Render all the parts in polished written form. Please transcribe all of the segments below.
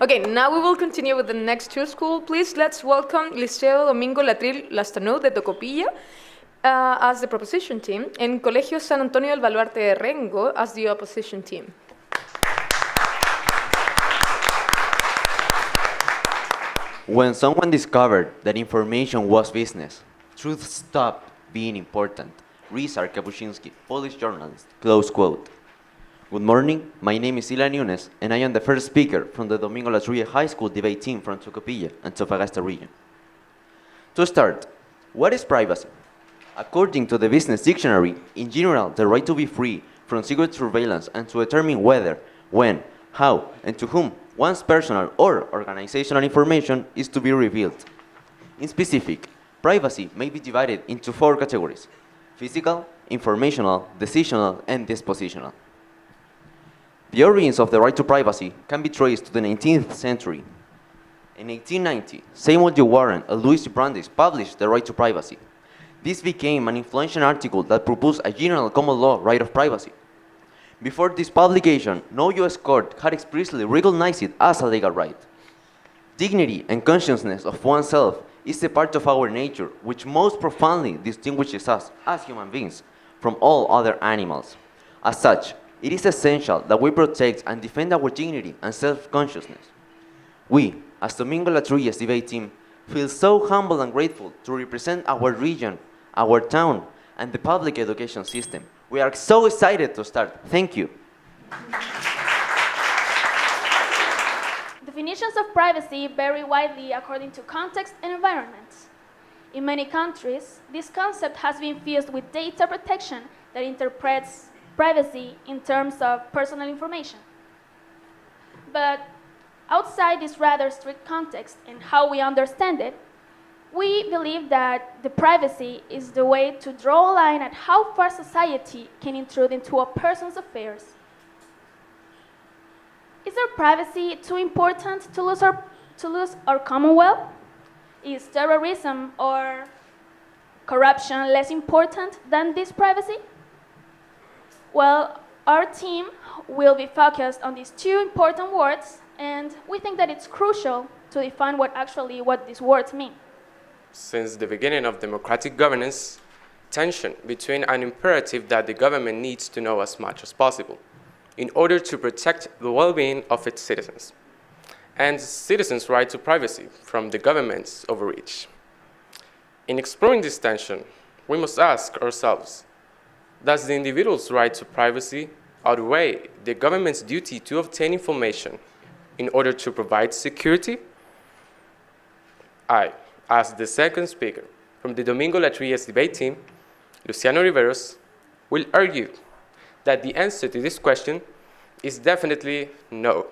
Okay, now we will continue with the next two schools. Please let's welcome Liceo, Domingo, Latrille, Lastaunou de Tocopilla as the proposition team, and Colegio San Antonio del Baluarte de Rengo as the opposition team. When someone discovered that information was business, truth stopped being important. Ryszard Kapuscinski, Polish journalist. Close quote. Good morning, my name is Ilan Nunes, and I am the first speaker from the Domingo Latrille High School debate team from Tocopilla and Antofagasta region. To start, what is privacy? According to the Business Dictionary, in general, the right to be free from secret surveillance and to determine whether, when, how, and to whom one's personal or organizational information is to be revealed. In specific, privacy may be divided into 4 categories: physical, informational, decisional, and dispositional. The origins of the right to privacy can be traced to the 19th century. In 1890, Samuel J. Warren and Louis Brandeis published The Right to Privacy. This became an influential article that proposed a general common law right of privacy. Before this publication, no U.S. court had explicitly recognized it as a legal right. Dignity and consciousness of oneself is a part of our nature which most profoundly distinguishes us as human beings from all other animals. As such, it is essential that we protect and defend our dignity and self-consciousness. We, as Domingo Latrille's debate team, feel so humble and grateful to represent our region, our town, and the public education system. We are so excited to start. Thank you. Definitions of privacy vary widely according to context and environment. In many countries, this concept has been fused with data protection that interprets privacy in terms of personal information. But outside this rather strict context and how we understand it, we believe that the privacy is the way to draw a line at how far society can intrude into a person's affairs. Is our privacy too important to lose our commonwealth? Is terrorism or corruption less important than this privacy? Well, our team will be focused on these 2 important words, and we think that it's crucial to define what these words mean. Since the beginning of democratic governance, tension between an imperative that the government needs to know as much as possible in order to protect the well-being of its citizens, and citizens' right to privacy from the government's overreach. In exploring this tension, we must ask ourselves, does the individual's right to privacy outweigh the government's duty to obtain information in order to provide security? I, as the second speaker from the Domingo Latrille's debate team, Luciano Riveros, will argue that the answer to this question is definitely no.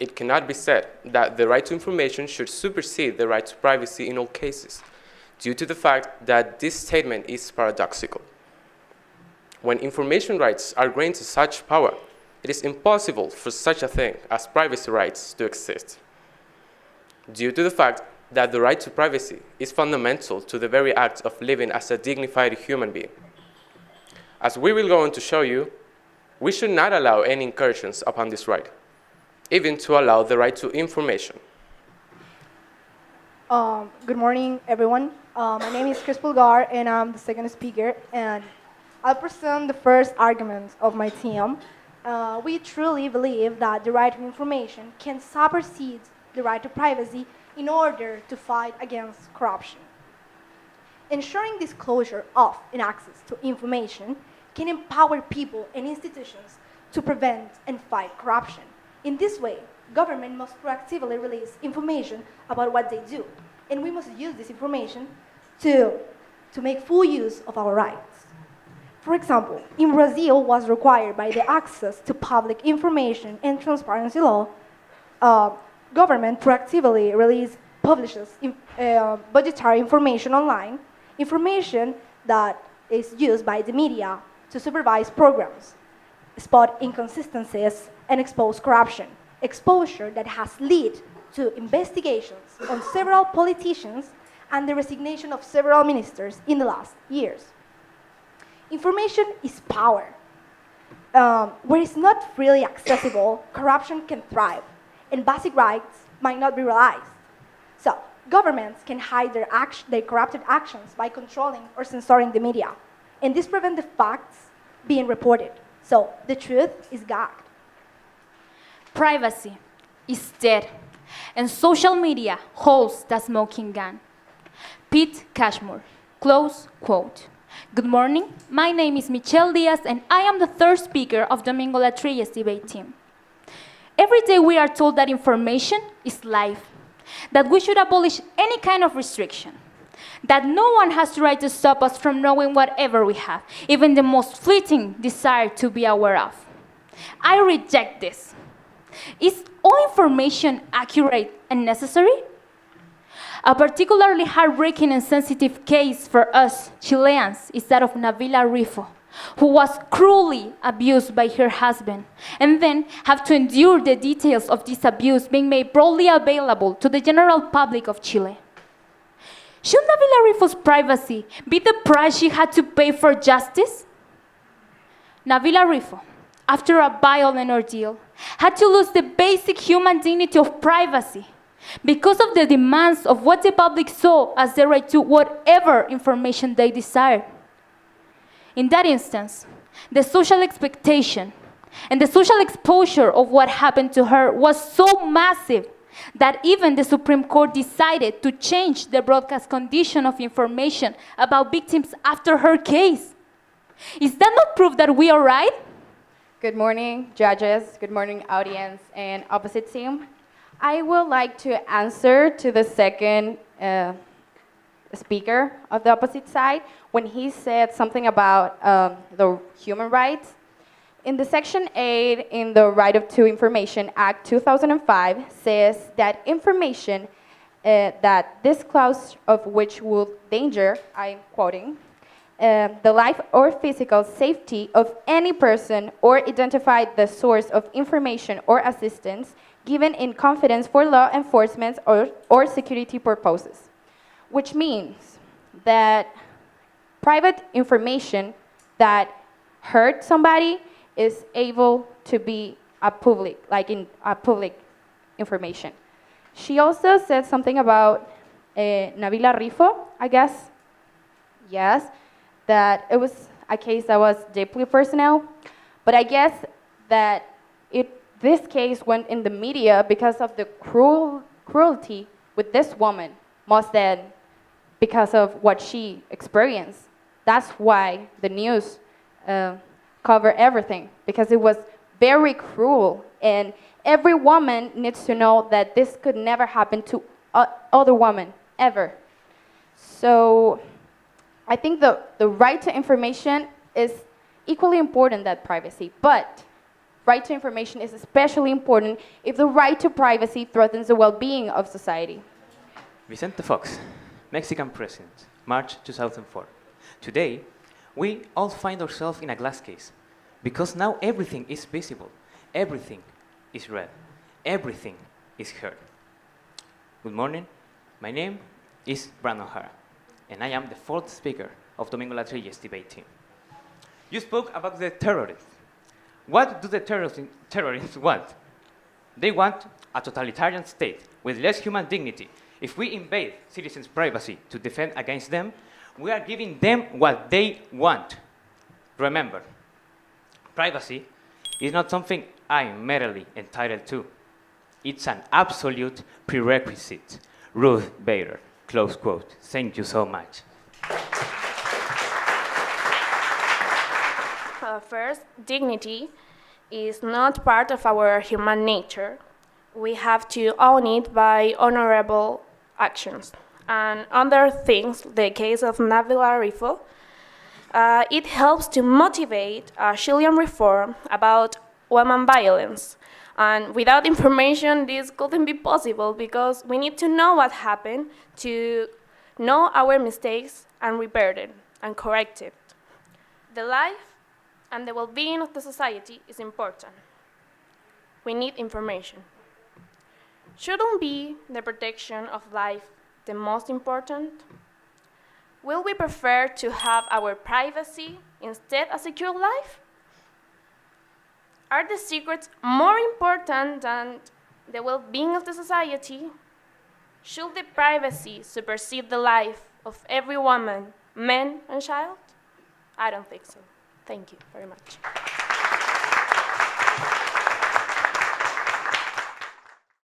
It cannot be said that the right to information should supersede the right to privacy in all cases, due to the fact that this statement is paradoxical. When information rights are granted such power, it is impossible for such a thing as privacy rights to exist, due to the fact that the right to privacy is fundamental to the very act of living as a dignified human being. As we will go on to show you, we should not allow any incursions upon this right, even to allow the right to information. Good morning, everyone. My name is Chris Pulgar, and I'm the second speaker, and I'll present the first argument of my team. We truly believe that the right to information can supersede the right to privacy in order to fight against corruption. Ensuring disclosure of and access to information can empower people and institutions to prevent and fight corruption. In this way, government must proactively release information about what they do, and we must use this information to make full use of our rights. For example, in Brazil was required by the access to public information and transparency law, government proactively publishes budgetary information online, information that is used by the media to supervise programs, spot inconsistencies, and expose corruption, exposure that has led to investigations on several politicians and the resignation of several ministers in the last years. Information is power. Where it's not freely accessible, corruption can thrive. and basic rights might not be realized. So governments can hide their corrupted actions by controlling or censoring the media, and this prevents the facts being reported. So the truth is gagged. Privacy is dead, and social media holds the smoking gun. Pete Cashmore, close quote. Good morning, my name is Michelle Diaz, and I am the third speaker of Domingo Latrille's debate team. Every day we are told that information is life, that we should abolish any kind of restriction, that no one has the right to stop us from knowing whatever we have, even the most fleeting desire to be aware of. I reject this. Is all information accurate and necessary? A particularly heartbreaking and sensitive case for us Chileans is that of Nabila Rifo, who was cruelly abused by her husband, and then have to endure the details of this abuse being made broadly available to the general public of Chile. Should Nabila Rifo's privacy be the price she had to pay for justice? Nabila Rifo, after a violent ordeal, had to lose the basic human dignity of privacy because of the demands of what the public saw as the right to whatever information they desired. In that instance, the social expectation and the social exposure of what happened to her was so massive that even the Supreme Court decided to change the broadcast condition of information about victims after her case. Is that not proof that we are right? Good morning, judges. Good morning, audience and opposite team. I would like to answer to the second speaker of the opposite side when he said something about the human rights. In the Section 8 in the Right to Information Act 2005 says that information that this clause of which will danger, I'm quoting, the life or physical safety of any person or identify the source of information or assistance given in confidence for law enforcement or security purposes, which means that private information that hurt somebody is able to be a public, like in a public information. She also said something about Nabila Rifo, I guess. Yes, that it was a case that was deeply personal, but I guess that this case went in the media because of the cruelty with this woman, more than because of what she experienced. That's why the news covered everything, because it was very cruel, and every woman needs to know that this could never happen to other women, ever. So I think the right to information is equally important than privacy, but right to information is especially important if the right to privacy threatens the well-being of society. Vicente Fox, Mexican president, March 2004. Today, we all find ourselves in a glass case, because now everything is visible, everything is read, everything is heard. Good morning, my name is Brandon Hara, and I am the fourth speaker of Domingo Latrille's debate team. You spoke about the terrorists. What do the terrorists want? They want a totalitarian state with less human dignity. If we invade citizens' privacy to defend against them, we are giving them what they want. Remember, privacy is not something I'm merely entitled to. It's an absolute prerequisite. Ruth Bader, close quote. Thank you so much. First, dignity is not part of our human nature. We have to own it by honorable actions. And other things, the case of Nabila Rifo, it helps to motivate Chilean reform about women violence. And without information, this couldn't be possible because we need to know what happened to know our mistakes and repair them and correct it. The life and the well-being of the society is important. We need information. Shouldn't be the protection of life the most important? Will we prefer to have our privacy instead a secure life? Are the secrets more important than the well-being of the society? Should the privacy supersede the life of every woman, man, and child? I don't think so. Thank you very much.